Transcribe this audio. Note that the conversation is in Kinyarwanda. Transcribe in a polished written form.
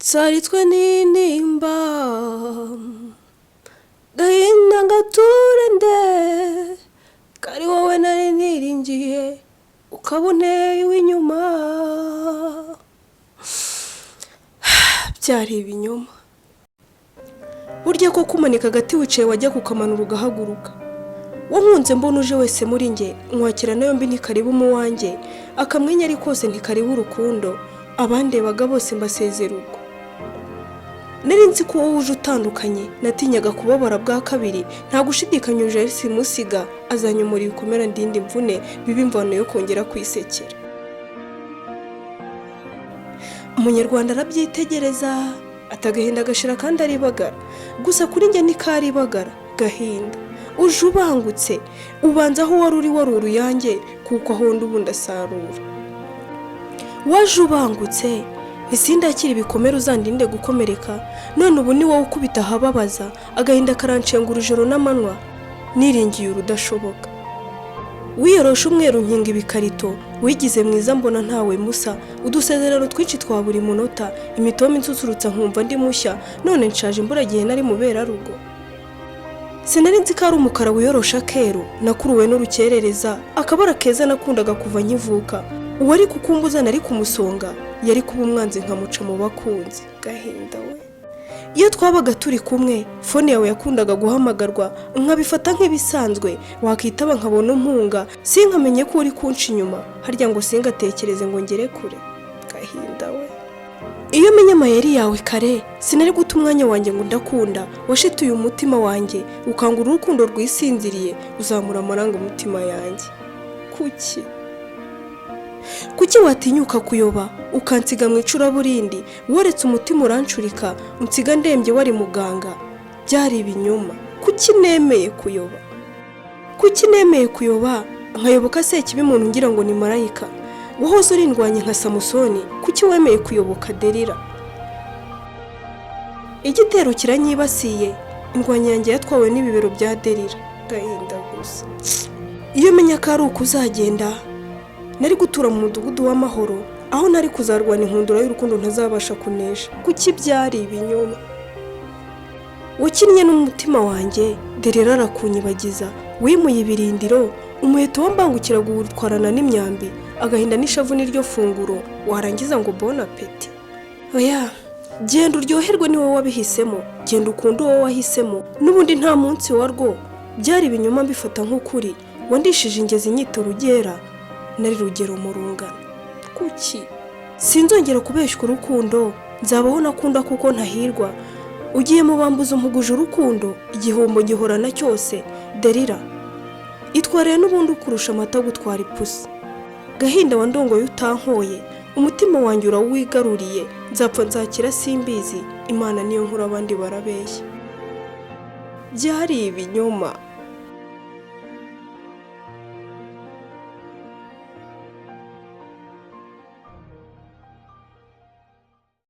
saritswe n'intimba gahinda ngature nde kari wowe nari niringiye ukaba unteye inyuma. Byari ibinyoma. Burya ko kumanika agati wicaye wajya kukamanura ugahaguruka. Wankunze mbona uje wese muri nge nkwakira nayo mbi ntikaribu mu wanjye, akamwenya ari kose ntikaribu urukundo, abandebaga bose mbasezera ubwo. Nari nzi ko wowe uje utandukanye, natinyaga kubabara bwa kabiri, nta gushidikanya uje ari simusiga, azanyumura ibikomera ndindi mvune biba imvano yo kongera kwisekera. Umunyarwanda arabyitegereza, atagahinda gashira kandi aribagara, gusa kuri nge ntikaribagara gahinda. Uje ubangutse, ubanza aho wari uri waruru yanjye, kuko aho ndubu ndasarura. Waje ubangutse, ntisindakira ibikomere uzandinde gukomereka, none ubu ni wowe ukubita ahababaza, agahinda karancengura ijoro n'amanywa, niringiye urudashoboka. Wiyorosha umweru nkinga ibikarito, wigize mwiza mbona ntawe musa, udusezerano twinshi twa buri munota, imitoma insusurutsa nkumva ndi mushya, none nshaje imburagihe nari mubera rugo. Sinari nzi ko ari umukara wiyorosha keru, nakuruwe n'urukerereza, akabara keza nakundaga kuva nkivuka, uwari kukumbuza nari kumusonga, yari kuba umwanzi nkamuca mu bakunzi. Gahinda we. Iyo twabaga turi kumwe, fone yawe yakundaga guhamagarwa, nkabifata nk'ibisanzwe, wakitaba nkabona umpunga, sinkamenye ko uri kunca inyuma, harya ngo singatekereze ngo ngere kure. Gahinda we. Iyo menya amayeri yawe kare, sinari guta umwanya wanjye ngo ndakunda, washituye umutima wanjye, ukangura urukundo rwisinziriye, uzamura amaranga umutima yanjye. Kuki watinyuka kuyoba, ukansiga mu icuraburindi, woretse umutima urancurika, unsiga ndembye wari muganga. Byari ibinyoma. Kuki nemeye kuyoba, nkayoboka Sekibi muntu ngira ngo ni marayika. Wahoze urindwanye nka Samusoni, kuki wemeye kuyoboka Delila? Igitero kiranyibasiye, indwanya yanjye yatwawe n'ibibero bya Delila. Gahinda gusa. Iyo menya ko ari ukuzagenda, nari gutura mu mudugudu w'amahoro, aho nari kuzarwana inkundura y'urukundo ntazabasha kunesha. Kuki byari ibinyoma? Wakinnye n'umutima wanjye, Delila arakunyibagiza, wimuye ibirindiro, umuheto wambangukira gutwarana n'imyambi, agahinda n'ishavu niryo funguro, warangiza ngo bon appétit. Oya, genda uryoherwe ni wowe wabihisemo, genda ukunda uwo wahisemo, n'ubundi nta munsi warwo. Byari ibinyoma mbifata nk'ukuri, wandishije ingezi nyito rugera, nari rugero mu rungano. Kuki? Sinzongera kubeshya urukundo, nzabaho nakunda kuko ntahirwa. Ugiye mu bambuza umpuguje urukundo, igihombo gihorana cyose. Delila, itwareye n'ubundi ukurusha amata gutwara ipusi. Gahinda wandongoye utankoye, umutima wanjye urawigaruriye, nzapfa nzakira simbizi, Imana niyo nkuru abandi barabeshya. Byari ibinyoma.